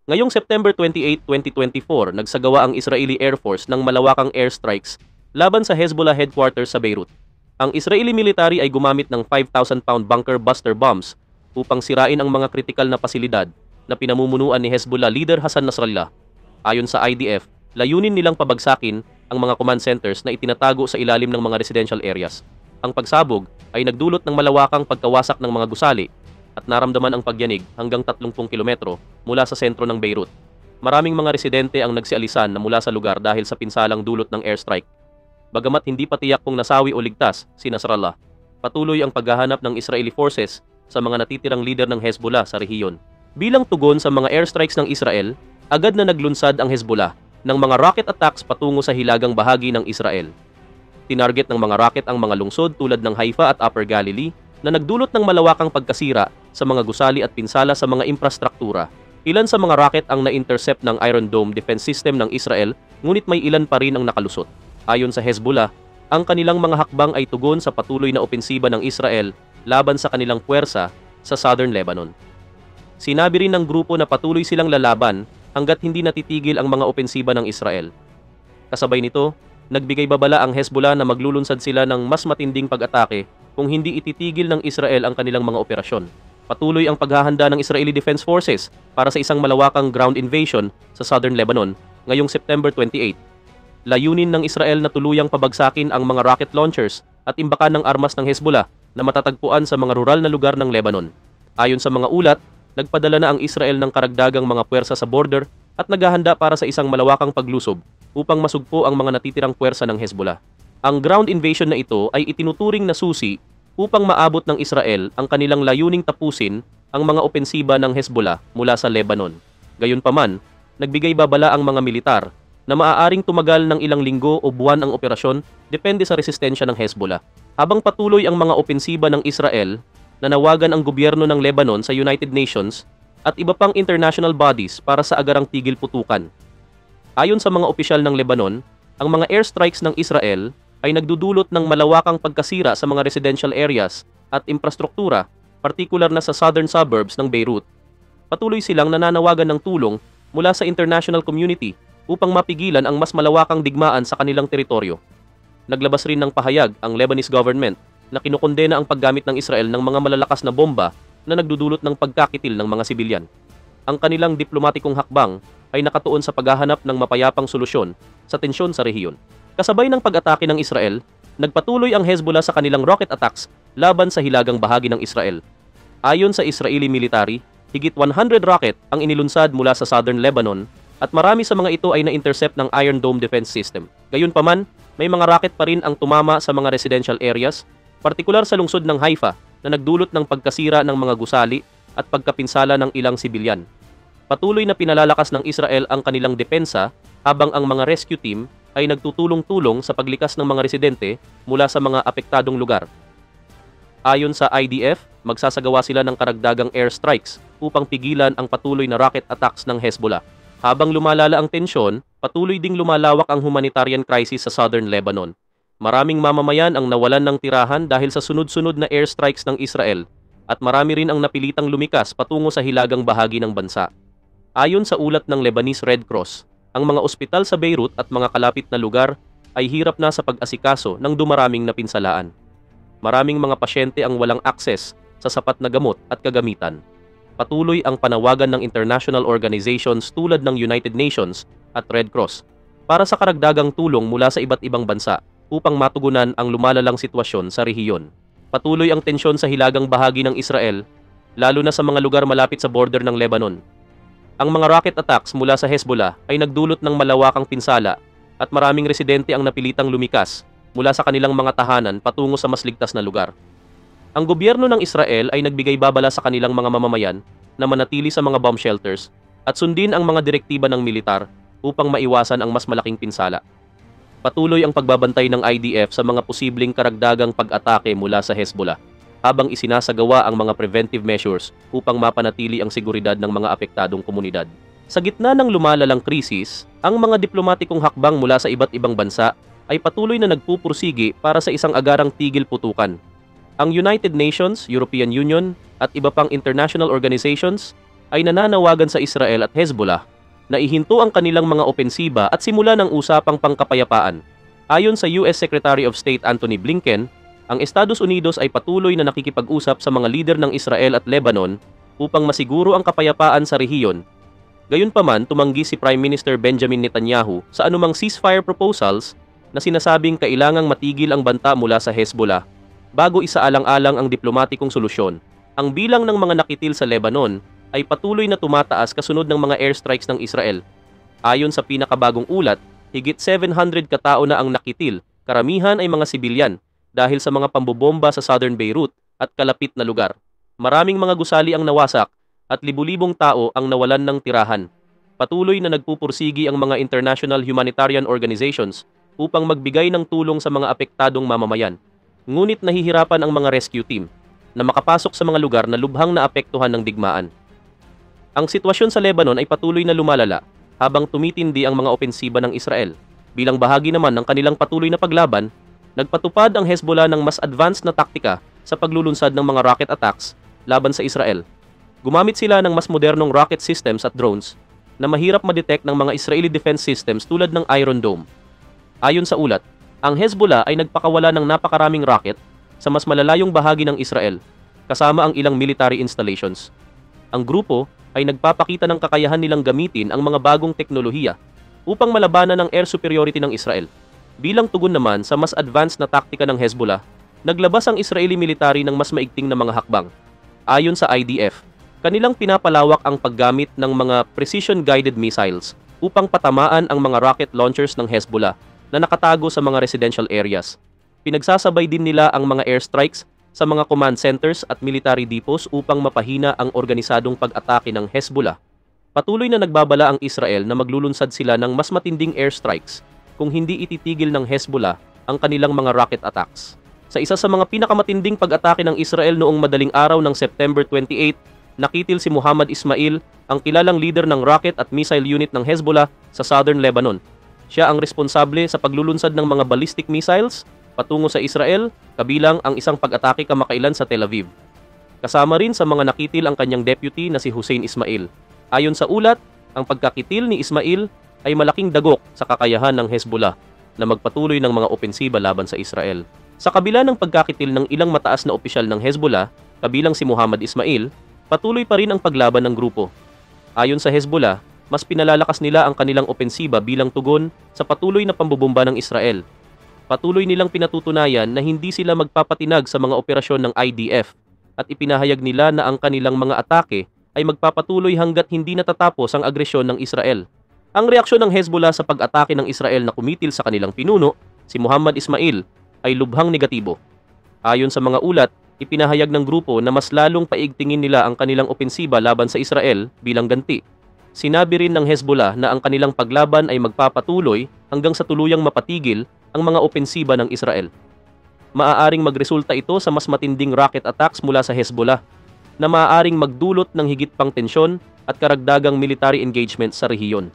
Ngayong September 28, 2024, nagsagawa ang Israeli Air Force ng malawakang airstrikes laban sa Hezbollah headquarters sa Beirut. Ang Israeli military ay gumamit ng 5,000-pound bunker buster bombs upang sirain ang mga kritikal na pasilidad na pinamumunuan ni Hezbollah leader Hassan Nasrallah. Ayon sa IDF, layunin nilang pabagsakin ang mga command centers na itinatago sa ilalim ng mga residential areas. Ang pagsabog ay nagdulot ng malawakang pagkawasak ng mga gusali at naramdaman ang pagyanig hanggang 30 kilometro mula sa sentro ng Beirut. Maraming mga residente ang nagsialisan na mula sa lugar dahil sa pinsalang dulot ng airstrike. Bagamat hindi pa tiyak kung nasawi o ligtas si Nasrallah, patuloy ang paghahanap ng Israeli forces sa mga natitirang leader ng Hezbollah sa rehiyon. Bilang tugon sa mga airstrikes ng Israel, agad na naglunsad ang Hezbollah ng mga rocket attacks patungo sa hilagang bahagi ng Israel. Tinarget ng mga rocket ang mga lungsod tulad ng Haifa at Upper Galilee na nagdulot ng malawakang pagkasira sa mga gusali at pinsala sa mga infrastruktura. Ilan sa mga rocket ang na-intercept ng Iron Dome defense system ng Israel, ngunit may ilan pa rin ang nakalusot. Ayon sa Hezbollah, ang kanilang mga hakbang ay tugon sa patuloy na opensiba ng Israel laban sa kanilang puwersa sa Southern Lebanon. Sinabi rin ng grupo na patuloy silang lalaban hanggat hindi natitigil ang mga opensiba ng Israel. Kasabay nito, nagbigay babala ang Hezbollah na maglulunsad sila ng mas matinding pag-atake kung hindi ititigil ng Israel ang kanilang mga operasyon. Patuloy ang paghahanda ng Israeli Defense Forces para sa isang malawakang ground invasion sa Southern Lebanon ngayong September 28. Layunin ng Israel na tuluyang pabagsakin ang mga rocket launchers at imbakan ng armas ng Hezbollah na matatagpuan sa mga rural na lugar ng Lebanon. Ayon sa mga ulat, nagpadala na ang Israel ng karagdagang mga puwersa sa border at naghahanda para sa isang malawakang paglusob upang masugpo ang mga natitirang puwersa ng Hezbollah. Ang ground invasion na ito ay itinuturing na susi upang maabot ng Israel ang kanilang layuning tapusin ang mga opensiba ng Hezbollah mula sa Lebanon. Gayunpaman, nagbigay babala ang mga militar na maaaring tumagal ng ilang linggo o buwan ang operasyon depende sa resistensya ng Hezbollah. Habang patuloy ang mga opensiba ng Israel, nanawagan ang gobyerno ng Lebanon sa United Nations at iba pang international bodies para sa agarang tigil putukan. Ayon sa mga opisyal ng Lebanon, ang mga airstrikes ng Israel ay nagdudulot ng malawakang pagkasira sa mga residential areas at infrastruktura, partikular na sa southern suburbs ng Beirut. Patuloy silang nananawagan ng tulong mula sa international community upang mapigilan ang mas malawakang digmaan sa kanilang teritoryo. Naglabas rin ng pahayag ang Lebanese government na kinukondena ang paggamit ng Israel ng mga malalakas na bomba na nagdudulot ng pagkakitil ng mga sibilyan. Ang kanilang diplomatikong hakbang ay nakatuon sa paghahanap ng mapayapang solusyon sa tensyon sa rehiyon. Kasabay ng pag-atake ng Israel, nagpatuloy ang Hezbollah sa kanilang rocket attacks laban sa hilagang bahagi ng Israel. Ayon sa Israeli military, higit 100 rocket ang inilunsad mula sa Southern Lebanon at marami sa mga ito ay na-intercept ng Iron Dome defense system. Gayunpaman, may mga rocket pa rin ang tumama sa mga residential areas, partikular sa lungsod ng Haifa na nagdulot ng pagkasira ng mga gusali at pagkapinsala ng ilang sibilyan. Patuloy na pinalalakas ng Israel ang kanilang depensa habang ang mga rescue team ay nagtutulong-tulong sa paglikas ng mga residente mula sa mga apektadong lugar. Ayon sa IDF, magsasagawa sila ng karagdagang airstrikes upang pigilan ang patuloy na rocket attacks ng Hezbollah. Habang lumalala ang tensyon, patuloy ding lumalawak ang humanitarian crisis sa Southern Lebanon. Maraming mamamayan ang nawalan ng tirahan dahil sa sunod-sunod na airstrikes ng Israel at marami rin ang napilitang lumikas patungo sa hilagang bahagi ng bansa. Ayon sa ulat ng Lebanese Red Cross, ang mga ospital sa Beirut at mga kalapit na lugar ay hirap na sa pag-asikaso ng dumaraming napinsalaan. Maraming mga pasyente ang walang akses sa sapat na gamot at kagamitan. Patuloy ang panawagan ng international organizations tulad ng United Nations at Red Cross para sa karagdagang tulong mula sa iba't ibang bansa upang matugunan ang lumalalang sitwasyon sa rehiyon. Patuloy ang tensyon sa hilagang bahagi ng Israel, lalo na sa mga lugar malapit sa border ng Lebanon. Ang mga rocket attacks mula sa Hezbollah ay nagdulot ng malawakang pinsala at maraming residente ang napilitang lumikas mula sa kanilang mga tahanan patungo sa mas ligtas na lugar. Ang gobyerno ng Israel ay nagbigay babala sa kanilang mga mamamayan na manatili sa mga bomb shelters at sundin ang mga direktiba ng militar upang maiwasan ang mas malaking pinsala. Patuloy ang pagbabantay ng IDF sa mga posibleng karagdagang pag-atake mula sa Hezbollah habang isinasagawa ang mga preventive measures upang mapanatili ang seguridad ng mga apektadong komunidad. Sa gitna ng lumalalang krisis, ang mga diplomatikong hakbang mula sa iba't ibang bansa ay patuloy na nagpupursige para sa isang agarang tigil putukan. Ang United Nations, European Union at iba pang international organizations ay nananawagan sa Israel at Hezbollah na ihinto ang kanilang mga opensiba at simula ng usapang pangkapayapaan. Ayon sa US Secretary of State Antony Blinken, ang Estados Unidos ay patuloy na nakikipag-usap sa mga lider ng Israel at Lebanon upang masiguro ang kapayapaan sa rehiyon. Gayunpaman, tumanggi si Prime Minister Benjamin Netanyahu sa anumang ceasefire proposals na sinasabing kailangang matigil ang banta mula sa Hezbollah bago isaalang-alang ang diplomatikong solusyon. Ang bilang ng mga nakitil sa Lebanon ay patuloy na tumataas kasunod ng mga airstrikes ng Israel. Ayon sa pinakabagong ulat, higit 700 katao na ang nakitil, karamihan ay mga sibilyan dahil sa mga pambobomba sa southern Beirut at kalapit na lugar. Maraming mga gusali ang nawasak at libu-libong tao ang nawalan ng tirahan. Patuloy na nagpupursigi ang mga international humanitarian organizations upang magbigay ng tulong sa mga apektadong mamamayan. Ngunit nahihirapan ang mga rescue team na makapasok sa mga lugar na lubhang naapektuhan ng digmaan. Ang sitwasyon sa Lebanon ay patuloy na lumalala habang tumitindi ang mga opensiba ng Israel. Bilang bahagi naman ng kanilang patuloy na paglaban, nagpatupad ang Hezbollah ng mas advanced na taktika sa paglulunsad ng mga rocket attacks laban sa Israel. Gumamit sila ng mas modernong rocket systems at drones na mahirap ma-detect ng mga Israeli defense systems tulad ng Iron Dome. Ayon sa ulat, ang Hezbollah ay nagpakawala ng napakaraming rocket sa mas malalayong bahagi ng Israel, kasama ang ilang military installations. Ang grupo ay nagpapakita ng kakayahan nilang gamitin ang mga bagong teknolohiya upang malabanan ang air superiority ng Israel. Bilang tugon naman sa mas advanced na taktika ng Hezbollah, naglabas ang Israeli military ng mas maigting na mga hakbang. Ayon sa IDF, kanilang pinapalawak ang paggamit ng mga precision-guided missiles upang patamaan ang mga rocket launchers ng Hezbollah na nakatago sa mga residential areas. Pinagsasabay din nila ang mga airstrikes sa mga command centers at military depots upang mapahina ang organisadong pag-atake ng Hezbollah. Patuloy na nagbabala ang Israel na maglulunsad sila ng mas matinding airstrikes kung hindi ititigil ng Hezbollah ang kanilang mga rocket attacks. Sa isa sa mga pinakamatinding pag-atake ng Israel noong madaling araw ng September 28, nakitil si Muhammad Ismail, ang kilalang leader ng rocket at missile unit ng Hezbollah sa southern Lebanon. Siya ang responsable sa paglulunsad ng mga ballistic missiles patungo sa Israel, kabilang ang isang pag-atake kamakailan sa Tel Aviv. Kasama rin sa mga nakitil ang kanyang deputy na si Hussein Ismail. Ayon sa ulat, ang pagkakitil ni Ismail ay malaking dagok sa kakayahan ng Hezbollah na magpatuloy ng mga opensiba laban sa Israel. Sa kabila ng pagkakitil ng ilang mataas na opisyal ng Hezbollah, kabilang si Muhammad Ismail, patuloy pa rin ang paglaban ng grupo. Ayon sa Hezbollah, mas pinalalakas nila ang kanilang opensiba bilang tugon sa patuloy na pambobomba ng Israel. Patuloy nilang pinatutunayan na hindi sila magpapatinag sa mga operasyon ng IDF at ipinahayag nila na ang kanilang mga atake ay magpapatuloy hanggat hindi natatapos ang agresyon ng Israel. Ang reaksyon ng Hezbollah sa pag-atake ng Israel na kumitil sa kanilang pinuno, si Muhammad Ismail, ay lubhang negatibo. Ayon sa mga ulat, ipinahayag ng grupo na mas lalong paigtingin nila ang kanilang opensiba laban sa Israel bilang ganti. Sinabi rin ng Hezbollah na ang kanilang paglaban ay magpapatuloy hanggang sa tuluyang mapatigil ang mga opensiba ng Israel. Maaaring magresulta ito sa mas matinding rocket attacks mula sa Hezbollah na maaaring magdulot ng higit pang tensyon at karagdagang military engagement sa rehiyon.